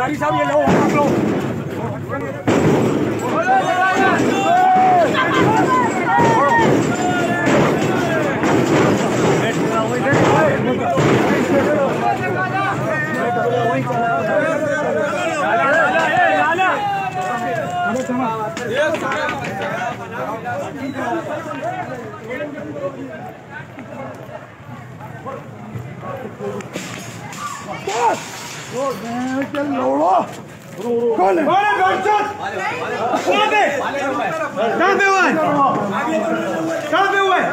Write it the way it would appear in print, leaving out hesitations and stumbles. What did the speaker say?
प्रभारी साहब ये लो आप लोग। कौन है? कहाँ पे हुआ है?